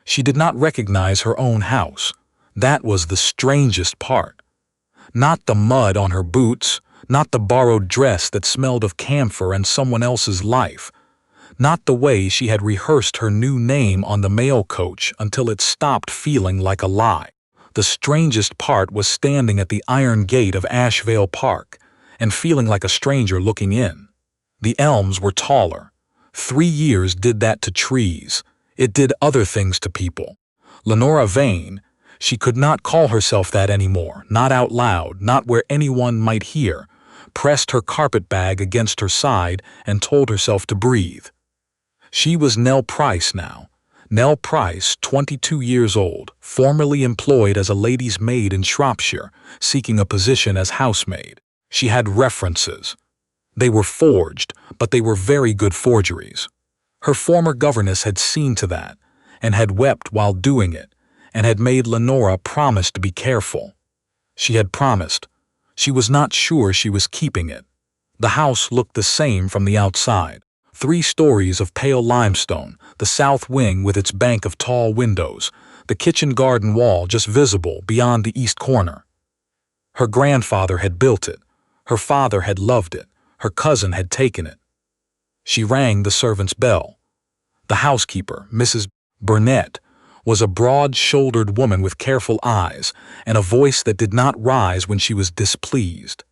She did not recognize her own house. That was the strangest part. Not the mud on her boots, not the borrowed dress that smelled of camphor and someone else's life, not the way she had rehearsed her new name on the mail coach until it stopped feeling like a lie. The strangest part was standing at the iron gate of Ashvale Park and feeling like a stranger looking in. The elms were taller. 3 years did that to trees. It did other things to people. Lenora Vane, she could not call herself that anymore, not out loud, not where anyone might hear, pressed her carpetbag against her side and told herself to breathe. She was Nell Price now. Nell Price, 22 years old, formerly employed as a lady's maid in Shropshire, seeking a position as housemaid. She had references. They were forged, but they were very good forgeries. Her former governess had seen to that, and had wept while doing it, and had made Lenora promise to be careful. She had promised. She was not sure she was keeping it. The house looked the same from the outside. 3 stories of pale limestone, the south wing with its bank of tall windows, the kitchen garden wall just visible beyond the east corner. Her grandfather had built it. Her father had loved it. Her cousin had taken it. She rang the servant's bell. The housekeeper, Mrs. Burnett, was a broad-shouldered woman with careful eyes and a voice that did not rise when she was displeased.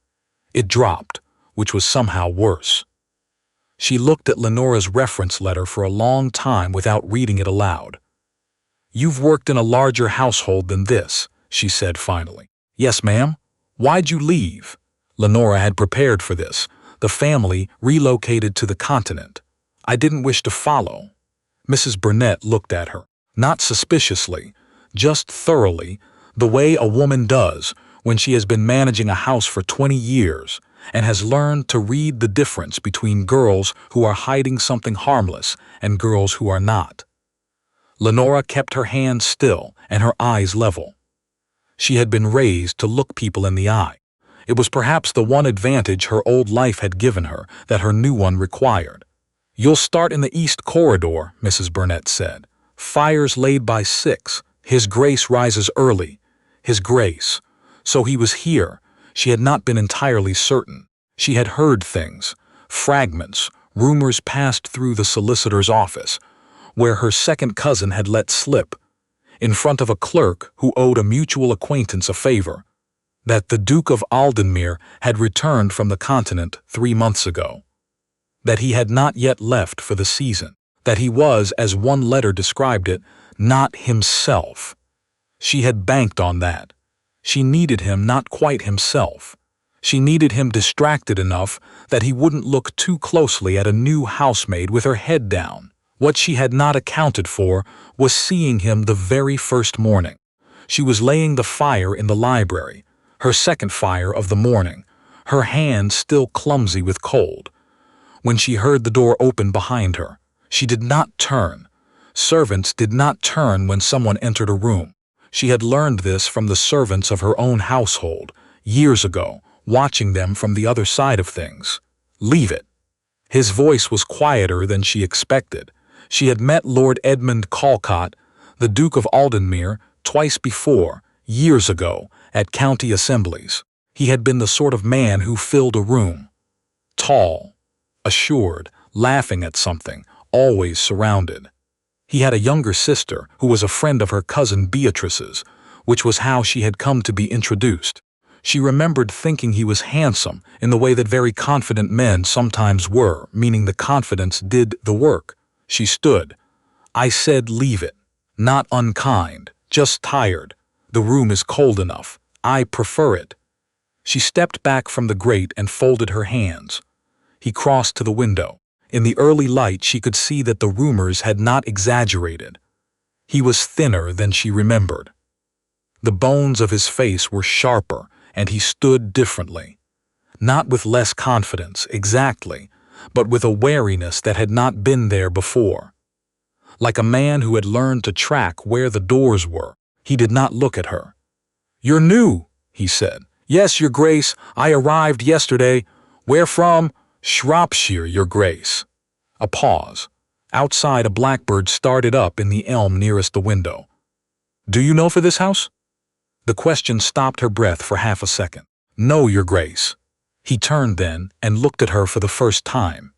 It dropped, which was somehow worse. She looked at Lenora's reference letter for a long time without reading it aloud. "You've worked in a larger household than this," she said finally. "Yes, ma'am. Why'd you leave?" Lenora had prepared for this. The family relocated to the continent. "I didn't wish to follow." Mrs. Burnett looked at her, not suspiciously, just thoroughly, the way a woman does when she has been managing a house for 20 years and has learned to read the difference between girls who are hiding something harmless and girls who are not. Lenora kept her hands still and her eyes level. She had been raised to look people in the eye. It was perhaps the one advantage her old life had given her that her new one required. "You'll start in the East Corridor," Mrs. Burnett said. "Fire's laid by 6. His Grace rises early. His Grace. So he was here." She had not been entirely certain. She had heard things, fragments, rumors passed through the solicitor's office, where her second cousin had let slip, in front of a clerk who owed a mutual acquaintance a favor, that the Duke of Aldenmere had returned from the continent 3 months ago, that he had not yet left for the season, that he was, as one letter described it, not himself. She had banked on that. She needed him not quite himself. She needed him distracted enough that he wouldn't look too closely at a new housemaid with her head down. What she had not accounted for was seeing him the very first morning. She was laying the fire in the library, her second fire of the morning, her hands still clumsy with cold, when she heard the door open behind her. She did not turn. Servants did not turn when someone entered a room. She had learned this from the servants of her own household, years ago, watching them from the other side of things. "Leave it." His voice was quieter than she expected. She had met Lord Edmund Calcott, the Duke of Aldenmere, twice before, years ago, at county assemblies. He had been the sort of man who filled a room. Tall, assured, laughing at something, always surrounded. He had a younger sister who was a friend of her cousin Beatrice's, which was how she had come to be introduced. She remembered thinking he was handsome in the way that very confident men sometimes were, meaning the confidence did the work. She stood. "I said leave it. Not unkind, just tired. The room is cold enough. I prefer it." She stepped back from the grate and folded her hands. He crossed to the window. In the early light she could see that the rumors had not exaggerated. He was thinner than she remembered. The bones of his face were sharper, and he stood differently. Not with less confidence, exactly, but with a wariness that had not been there before. Like a man who had learned to track where the doors were, he did not look at her. "You're new," he said. "Yes, Your Grace, I arrived yesterday." "Where from?" "Shropshire, Your Grace." A pause. Outside, a blackbird started up in the elm nearest the window. "Do you know for this house?" The question stopped her breath for half a second. "No, Your Grace." He turned then and looked at her for the first time.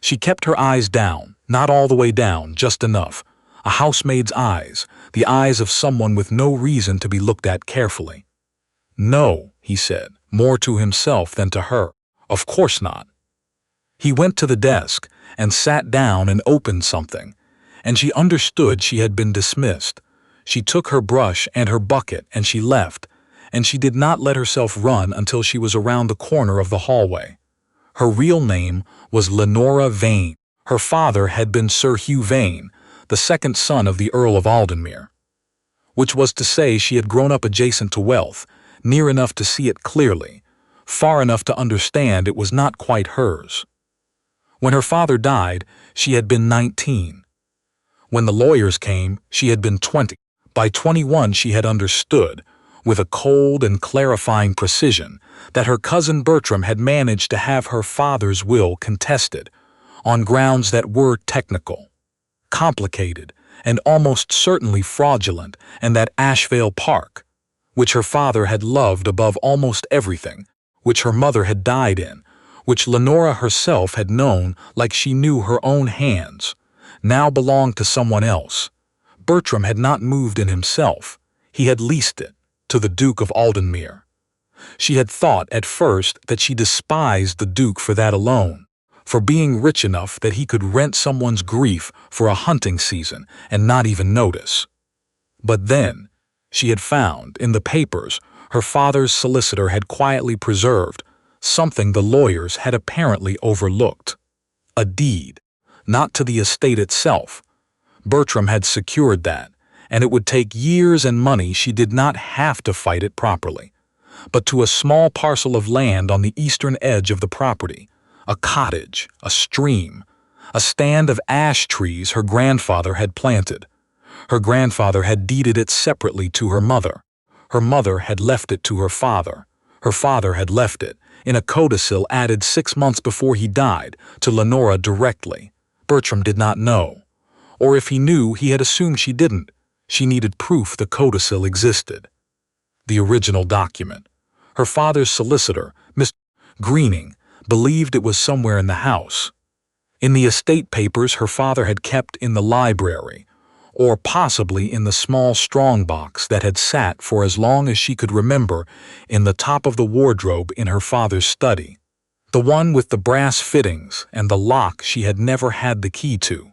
She kept her eyes down, not all the way down, just enough. A housemaid's eyes, the eyes of someone with no reason to be looked at carefully. "No," he said, more to himself than to her. "Of course not." He went to the desk and sat down and opened something, and she understood she had been dismissed. She took her brush and her bucket and she left, and she did not let herself run until she was around the corner of the hallway. Her real name was Lenora Vane. Her father had been Sir Hugh Vane, the second son of the Earl of Aldenmere. Which was to say she had grown up adjacent to wealth, near enough to see it clearly, far enough to understand it was not quite hers. When her father died, she had been 19. When the lawyers came, she had been 20. By 21 she had understood, with a cold and clarifying precision, that her cousin Bertram had managed to have her father's will contested, on grounds that were technical, complicated, and almost certainly fraudulent, and that Ashvale Park, which her father had loved above almost everything, which her mother had died in, which Lenora herself had known like she knew her own hands, now belonged to someone else. Bertram had not moved in himself. He had leased it to the Duke of Aldenmere. She had thought at first that she despised the Duke for that alone, for being rich enough that he could rent someone's grief for a hunting season and not even notice. But then, she had found, in the papers, her father's solicitor had quietly preserved something the lawyers had apparently overlooked. A deed, not to the estate itself. Bertram had secured that, and it would take years and money. She did not have to fight it properly, but to a small parcel of land on the eastern edge of the property, a cottage, a stream, a stand of ash trees her grandfather had planted. Her grandfather had deeded it separately to her mother. Her mother had left it to her father. Her father had left it, in a codicil added 6 months before he died, to Lenora directly. Bertram did not know. Or if he knew, he had assumed she didn't. She needed proof the codicil existed. The original document. Her father's solicitor, Mr. Greening, believed it was somewhere in the house. In the estate papers her father had kept in the library, or possibly in the small strong-box that had sat for as long as she could remember in the top of the wardrobe in her father's study, the one with the brass fittings and the lock she had never had the key to.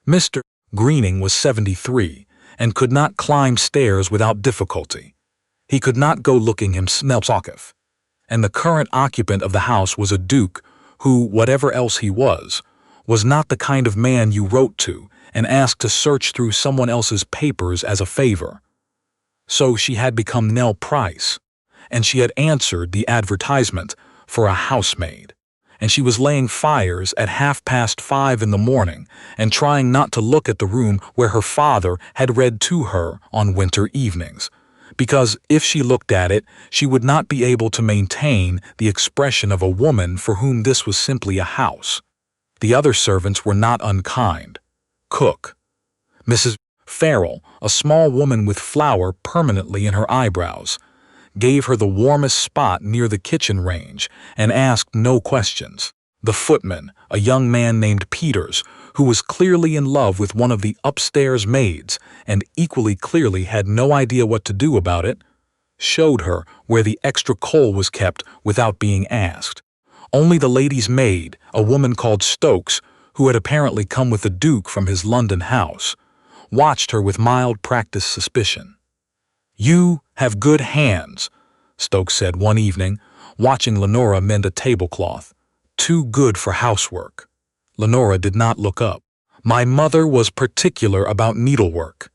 Mr. Greening was 73 and could not climb stairs without difficulty. He could not go looking himself, and the current occupant of the house was a duke who, whatever else he was not the kind of man you wrote to and asked to search through someone else's papers as a favor. So she had become Nell Price, and she had answered the advertisement for a housemaid, and she was laying fires at 5:30 in the morning and trying not to look at the room where her father had read to her on winter evenings, because if she looked at it, she would not be able to maintain the expression of a woman for whom this was simply a house. The other servants were not unkind. Cook, Mrs. Farrell, a small woman with flour permanently in her eyebrows, gave her the warmest spot near the kitchen range and asked no questions. The footman, a young man named Peters, who was clearly in love with one of the upstairs maids and equally clearly had no idea what to do about it, showed her where the extra coal was kept without being asked. Only the lady's maid, a woman called Stokes, who had apparently come with the Duke from his London house, watched her with mild practiced suspicion. "You have good hands," Stokes said one evening, watching Lenora mend a tablecloth. "Too good for housework." Lenora did not look up. "My mother was particular about needlework."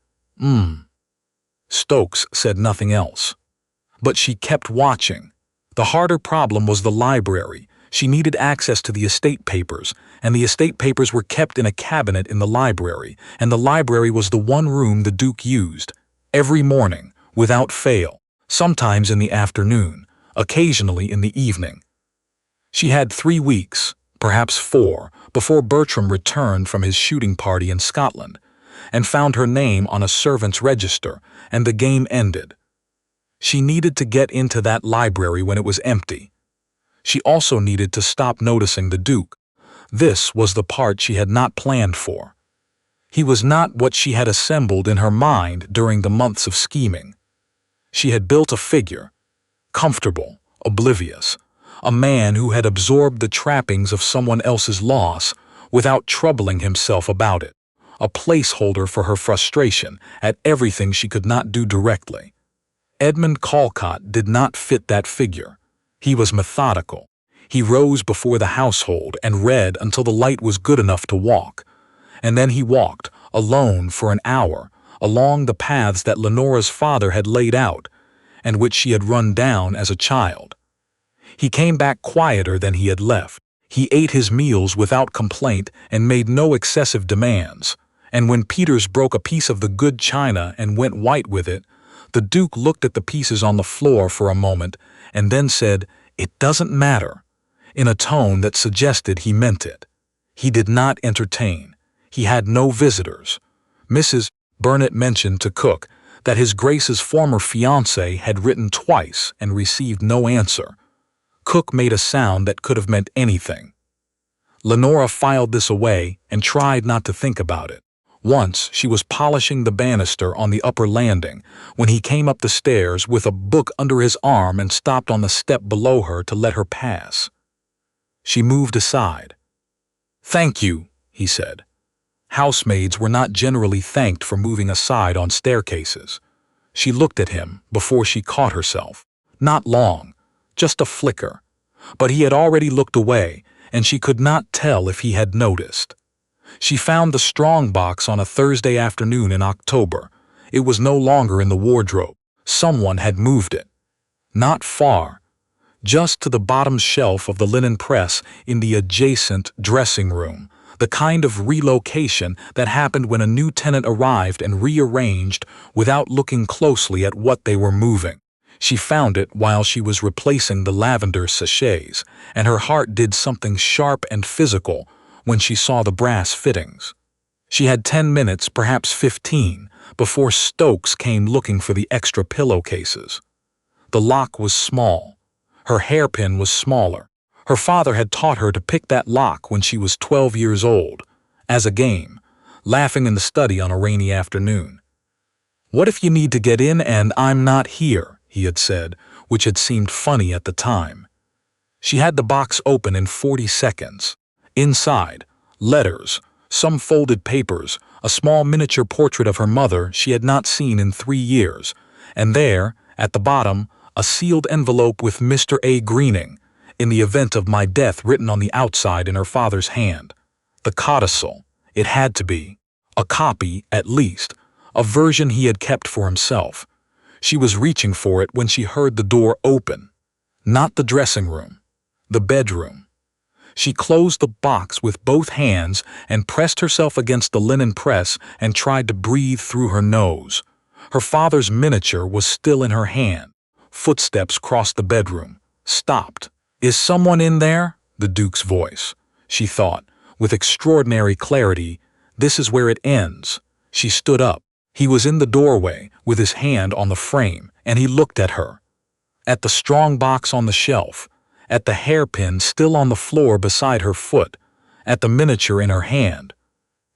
Stokes said nothing else. But she kept watching. The harder problem was the library. She needed access to the estate papers, and the estate papers were kept in a cabinet in the library, and the library was the one room the Duke used, every morning, without fail, sometimes in the afternoon, occasionally in the evening. She had 3 weeks, perhaps 4, before Bertram returned from his shooting party in Scotland, and found her name on a servant's register, and the game ended. She needed to get into that library when it was empty. She also needed to stop noticing the Duke. This was the part she had not planned for. He was not what she had assembled in her mind during the months of scheming. She had built a figure, comfortable, oblivious, a man who had absorbed the trappings of someone else's loss without troubling himself about it, a placeholder for her frustration at everything she could not do directly. Edmund Callcott did not fit that figure. He was methodical. He rose before the household and read until the light was good enough to walk, and then he walked, alone for an hour, along the paths that Lenora's father had laid out, and which she had run down as a child. He came back quieter than he had left. He ate his meals without complaint and made no excessive demands, and when Peters broke a piece of the good china and went white with it, the Duke looked at the pieces on the floor for a moment and then said, "It doesn't matter," in a tone that suggested he meant it. He did not entertain. He had no visitors. Mrs. Burnett mentioned to Cook that his Grace's former fiancé had written twice and received no answer. Cook made a sound that could have meant anything. Lenora filed this away and tried not to think about it. Once she was polishing the banister on the upper landing when he came up the stairs with a book under his arm and stopped on the step below her to let her pass. She moved aside. "Thank you," he said. Housemaids were not generally thanked for moving aside on staircases. She looked at him before she caught herself. Not long, just a flicker. But he had already looked away, and she could not tell if he had noticed. She found the strong box on a Thursday afternoon in October. It was no longer in the wardrobe. Someone had moved it. Not far, just to the bottom shelf of the linen press in the adjacent dressing room, the kind of relocation that happened when a new tenant arrived and rearranged without looking closely at what they were moving. She found it while she was replacing the lavender sachets, and her heart did something sharp and physical when she saw the brass fittings. She had 10 minutes, perhaps 15, before Stokes came looking for the extra pillowcases. The lock was small. Her hairpin was smaller. Her father had taught her to pick that lock when she was 12 years old, as a game, laughing in the study on a rainy afternoon. "What if you need to get in and I'm not here?" he had said, which had seemed funny at the time. She had the box open in 40 seconds. Inside, letters, some folded papers, a small miniature portrait of her mother she had not seen in 3 years, and there, at the bottom, a sealed envelope with Mr. A. Greening, in the event of my death written on the outside in her father's hand. The codicil, it had to be. A copy, at least, a version he had kept for himself. She was reaching for it when she heard the door open. Not the dressing room, the bedroom. She closed the box with both hands and pressed herself against the linen press and tried to breathe through her nose. Her father's miniature was still in her hand. Footsteps crossed the bedroom, stopped. "Is someone in there?" The Duke's voice. She thought, with extraordinary clarity, this is where it ends. She stood up. He was in the doorway, with his hand on the frame, and he looked at her. At the strong box on the shelf, at the hairpin still on the floor beside her foot, at the miniature in her hand.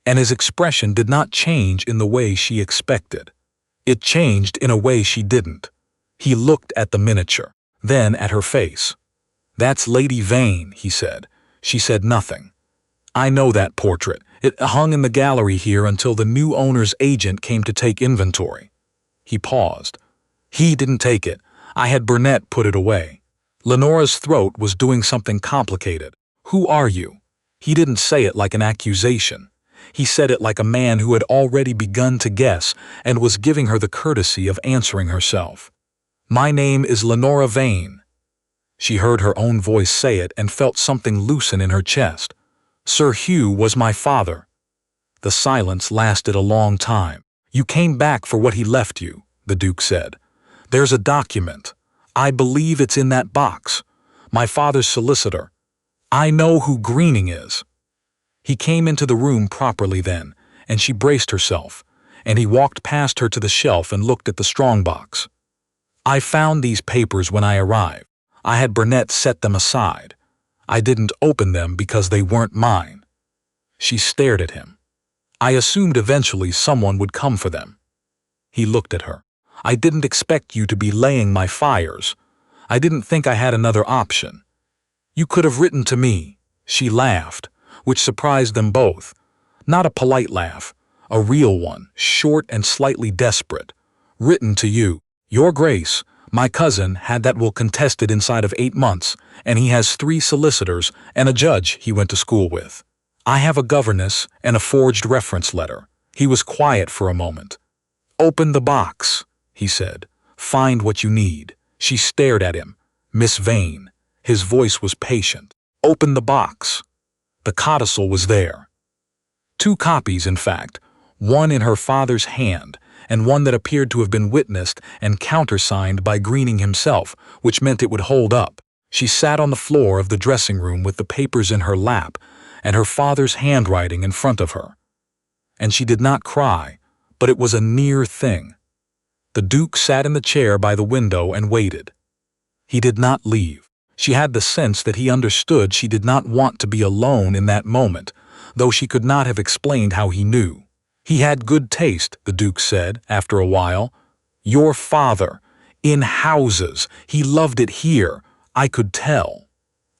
And his expression did not change in the way she expected. It changed in a way she didn't. He looked at the miniature, then at her face. "That's Lady Vane," he said. She said nothing. "I know that portrait. It hung in the gallery here until the new owner's agent came to take inventory." He paused. "He didn't take it. I had Burnett put it away." Lenora's throat was doing something complicated. "Who are you?" He didn't say it like an accusation. He said it like a man who had already begun to guess and was giving her the courtesy of answering herself. "My name is Lenora Vane." She heard her own voice say it and felt something loosen in her chest. "Sir Hugh was my father." The silence lasted a long time. "You came back for what he left you," the Duke said. "There's a document. I believe it's in that box. My father's solicitor. I know who Greening is." He came into the room properly then, and she braced herself, and he walked past her to the shelf and looked at the strongbox. I found these papers when I arrived. I had Burnett set them aside. I didn't open them because they weren't mine. She stared at him. I assumed eventually someone would come for them. He looked at her. I didn't expect you to be laying my fires. I didn't think I had another option. You could have written to me. She laughed, which surprised them both. Not a polite laugh, a real one, short and slightly desperate. Written to you. Your Grace, my cousin had that will contested inside of 8 months, and he has 3 solicitors and a judge he went to school with. I have a governess and a forged reference letter. He was quiet for a moment. Open the box, he said. Find what you need. She stared at him. Miss Vane. His voice was patient. Open the box. The codicil was there. 2 copies, in fact, one in her father's hand, and one that appeared to have been witnessed and countersigned by Greening himself, which meant it would hold up. She sat on the floor of the dressing room with the papers in her lap and her father's handwriting in front of her. And she did not cry, but it was a near thing. The Duke sat in the chair by the window and waited. He did not leave. She had the sense that he understood she did not want to be alone in that moment, though she could not have explained how he knew. He had good taste, the Duke said, after a while. Your father. In houses. He loved it here. I could tell.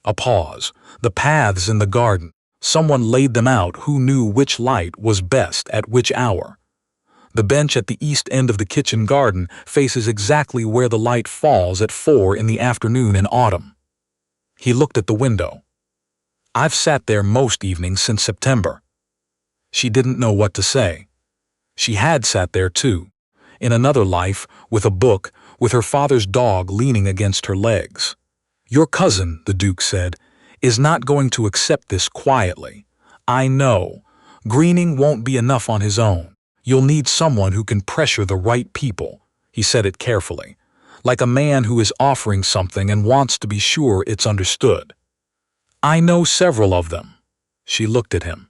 A pause. The paths in the garden. Someone laid them out who knew which light was best at which hour. The bench at the east end of the kitchen garden faces exactly where the light falls at 4 in the afternoon in autumn. He looked at the window. I've sat there most evenings since September. She didn't know what to say. She had sat there too, in another life, with a book, with her father's dog leaning against her legs. Your cousin, the Duke said, is not going to accept this quietly. I know. Greening won't be enough on his own. You'll need someone who can pressure the right people. He said it carefully, like a man who is offering something and wants to be sure it's understood. I know several of them. She looked at him.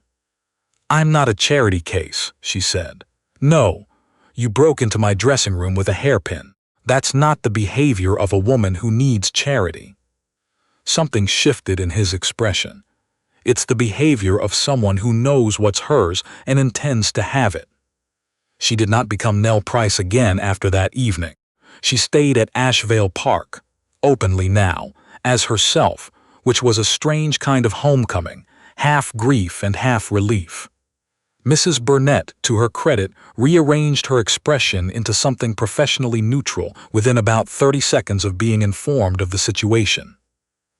I'm not a charity case, she said. No, you broke into my dressing room with a hairpin. That's not the behavior of a woman who needs charity. Something shifted in his expression. It's the behavior of someone who knows what's hers and intends to have it. She did not become Nell Price again after that evening. She stayed at Ashvale Park, openly now, as herself, which was a strange kind of homecoming, half grief and half relief. Mrs. Burnett, to her credit, rearranged her expression into something professionally neutral within about 30 seconds of being informed of the situation.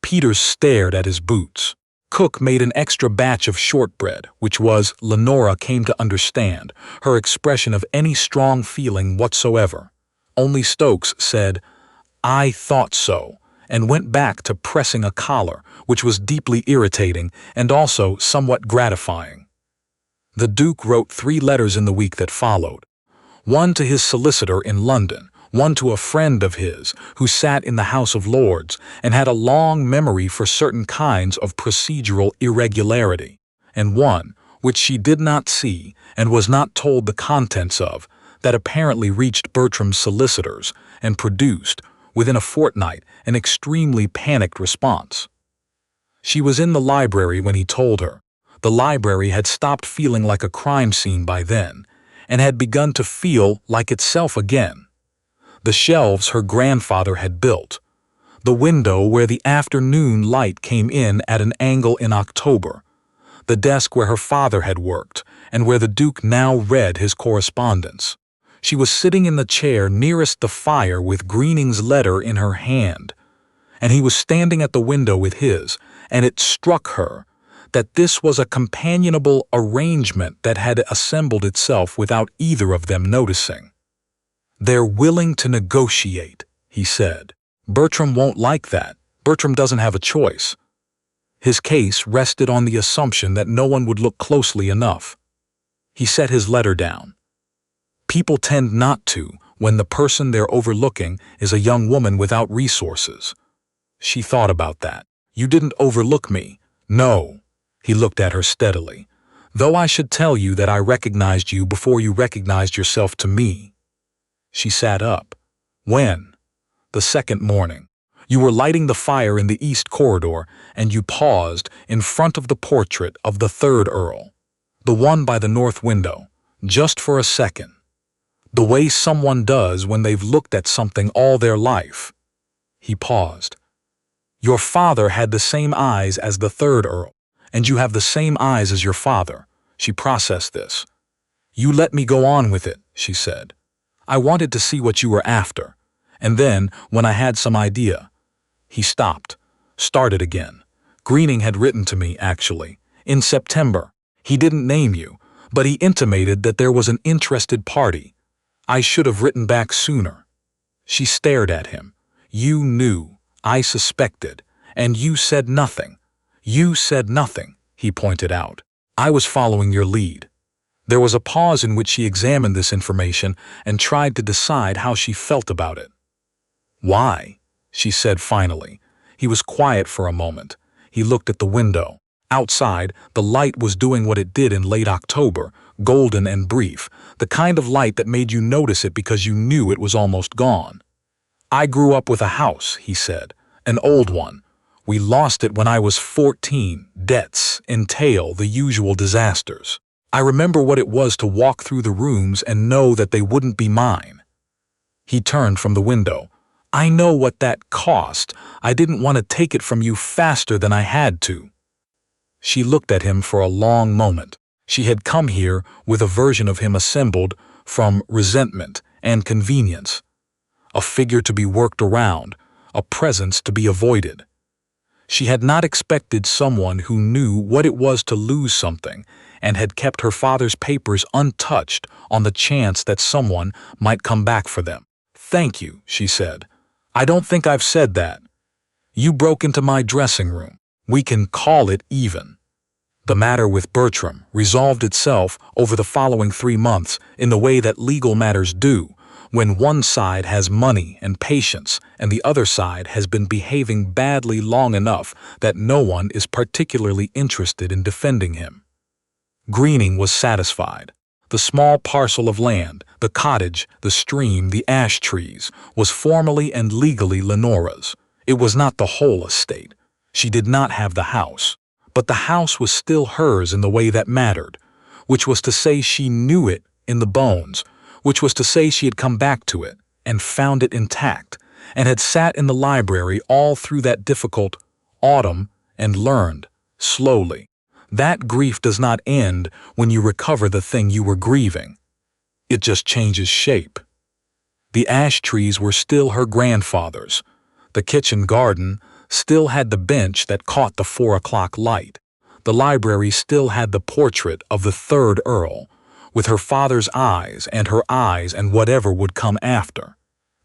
Peters stared at his boots. Cook made an extra batch of shortbread, which was, Lenora came to understand, her expression of any strong feeling whatsoever. Only Stokes said, I thought so, and went back to pressing a collar, which was deeply irritating and also somewhat gratifying. The Duke wrote 3 letters in the week that followed. One to his solicitor in London, one to a friend of his who sat in the House of Lords and had a long memory for certain kinds of procedural irregularity, and one, which she did not see and was not told the contents of, that apparently reached Bertram's solicitors and produced, within a fortnight, an extremely panicked response. She was in the library when he told her. The library had stopped feeling like a crime scene by then, and had begun to feel like itself again. The shelves her grandfather had built, the window where the afternoon light came in at an angle in October, the desk where her father had worked, and where the Duke now read his correspondence. She was sitting in the chair nearest the fire with Greening's letter in her hand, and he was standing at the window with his, and it struck her that this was a companionable arrangement that had assembled itself without either of them noticing. They're willing to negotiate, he said. Bertram won't like that. Bertram doesn't have a choice. His case rested on the assumption that no one would look closely enough. He set his letter down. People tend not to when the person they're overlooking is a young woman without resources. She thought about that. You didn't overlook me. No. He looked at her steadily. "Though I should tell you that I recognized you before you recognized yourself to me." She sat up. "When?" "The second morning. You were lighting the fire in the east corridor, and you paused in front of the portrait of the third Earl, the one by the north window, just for a second. The way someone does when they've looked at something all their life." He paused. "Your father had the same eyes as the third Earl, and you have the same eyes as your father." She processed this. "You let me go on with it," she said. "I wanted to see what you were after. And then, when I had some idea—" He stopped, started again. "Greening had written to me, actually, in September. He didn't name you, but he intimated that there was an interested party. I should have written back sooner." She stared at him. "You knew, I suspected, and you said nothing." "You said nothing," he pointed out. "I was following your lead." There was a pause in which she examined this information and tried to decide how she felt about it. "Why?" she said finally. He was quiet for a moment. He looked at the window. Outside, the light was doing what it did in late October, golden and brief, the kind of light that made you notice it because you knew it was almost gone. "I grew up with a house," he said, "an old one. We lost it when I was 14. Debts entail the usual disasters. I remember what it was to walk through the rooms and know that they wouldn't be mine." He turned from the window. "I know what that cost. I didn't want to take it from you faster than I had to." She looked at him for a long moment. She had come here with a version of him assembled from resentment and convenience. A figure to be worked around, a presence to be avoided. She had not expected someone who knew what it was to lose something and had kept her father's papers untouched on the chance that someone might come back for them. "Thank you," she said. "I don't think I've said that. You broke into my dressing room. We can call it even." The matter with Bertram resolved itself over the following 3 months in the way that legal matters do, when one side has money and patience and the other side has been behaving badly long enough that no one is particularly interested in defending him. Greening was satisfied. The small parcel of land, the cottage, the stream, the ash trees, was formally and legally Lenora's. It was not the whole estate. She did not have the house. But the house was still hers in the way that mattered, which was to say she knew it in the bones, which was to say she had come back to it and found it intact, and had sat in the library all through that difficult autumn and learned, slowly, that grief does not end when you recover the thing you were grieving. It just changes shape. The ash trees were still her grandfather's. The kitchen garden still had the bench that caught the 4 o'clock light. The library still had the portrait of the third Earl, with her father's eyes and whatever would come after.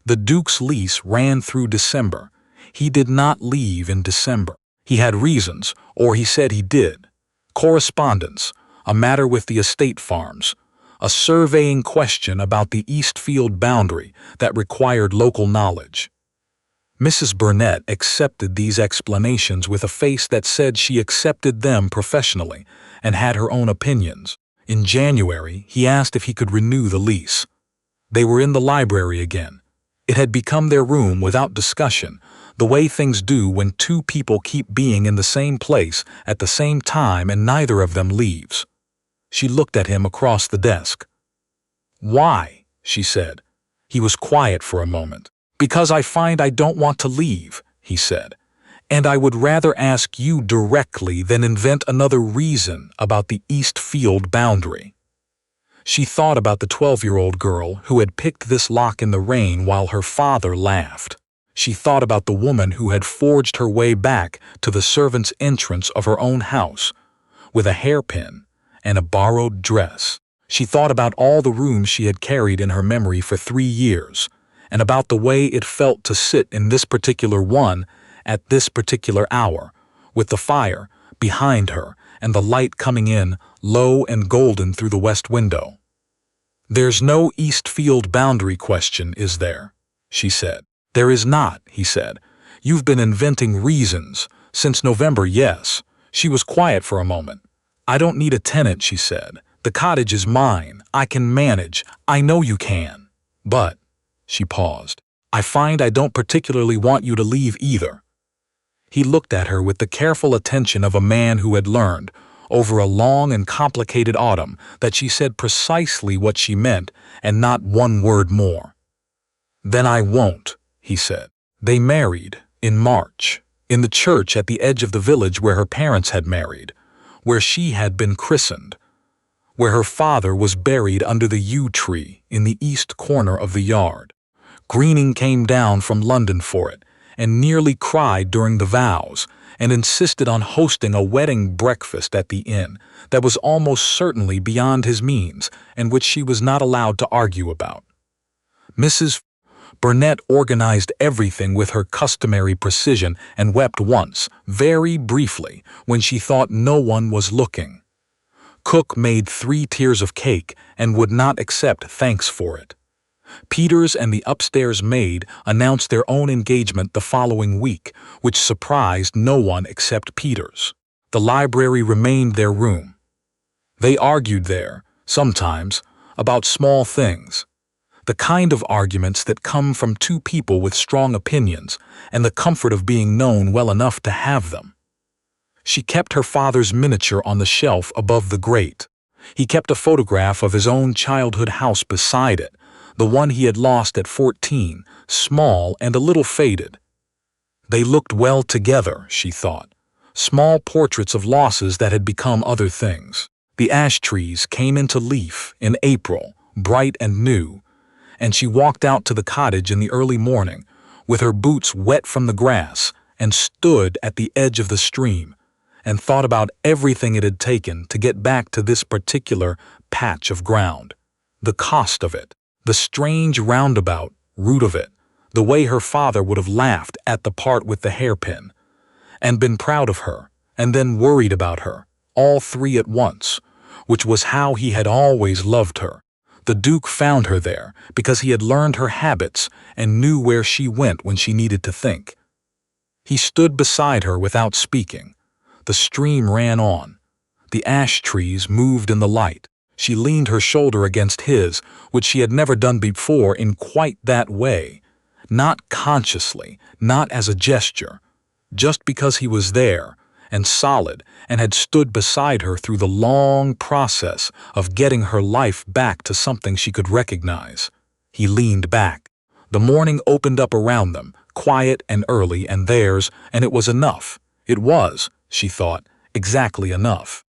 The Duke's lease ran through December. He did not leave in December. He had reasons, or he said he did. Correspondence, a matter with the estate farms, a surveying question about the Eastfield boundary that required local knowledge. Mrs. Burnett accepted these explanations with a face that said she accepted them professionally and had her own opinions. In January, he asked if he could renew the lease. They were in the library again. It had become their room without discussion, the way things do when 2 people keep being in the same place at the same time and neither of them leaves. She looked at him across the desk. "Why?" she said. He was quiet for a moment. "Because I find I don't want to leave," he said, "and I would rather ask you directly than invent another reason about the Eastfield boundary." She thought about the 12-year-old girl who had picked this lock in the rain while her father laughed. She thought about the woman who had forged her way back to the servants' entrance of her own house with a hairpin and a borrowed dress. She thought about all the rooms she had carried in her memory for 3 years, and about the way it felt to sit in this particular one at this particular hour, with the fire behind her and the light coming in low and golden through the west window. "There's no Eastfield boundary question, is there?" she said. "There is not," he said. "You've been inventing reasons. Since November, yes." She was quiet for a moment. "I don't need a tenant," she said. "The cottage is mine. I can manage. I know you can. But," she paused, "I find I don't particularly want you to leave either." He looked at her with the careful attention of a man who had learned, over a long and complicated autumn, that she said precisely what she meant and not one word more. "Then I won't," he said. They married in March, in the church at the edge of the village where her parents had married, where she had been christened, where her father was buried under the yew tree in the east corner of the yard. Greening came down from London for it, and nearly cried during the vows, and insisted on hosting a wedding breakfast at the inn that was almost certainly beyond his means and which she was not allowed to argue about. Mrs. Burnett organized everything with her customary precision and wept once, very briefly, when she thought no one was looking. Cook made 3 tiers of cake and would not accept thanks for it. Peters and the upstairs maid announced their own engagement the following week, which surprised no one except Peters. The library remained their room. They argued there, sometimes, about small things, the kind of arguments that come from 2 people with strong opinions and the comfort of being known well enough to have them. She kept her father's miniature on the shelf above the grate. He kept a photograph of his own childhood house beside it, the one he had lost at 14, small and a little faded. They looked well together, she thought, small portraits of losses that had become other things. The ash trees came into leaf in April, bright and new, and she walked out to the cottage in the early morning, with her boots wet from the grass, and stood at the edge of the stream, and thought about everything it had taken to get back to this particular patch of ground, the cost of it, the strange roundabout route of it, the way her father would have laughed at the part with the hairpin, and been proud of her, and then worried about her, all 3 at once, which was how he had always loved her. The Duke found her there because he had learned her habits and knew where she went when she needed to think. He stood beside her without speaking. The stream ran on. The ash trees moved in the light. She leaned her shoulder against his, which she had never done before in quite that way, not consciously, not as a gesture, just because he was there, and solid, and had stood beside her through the long process of getting her life back to something she could recognize. He leaned back. The morning opened up around them, quiet and early and theirs, and it was enough. It was, she thought, exactly enough.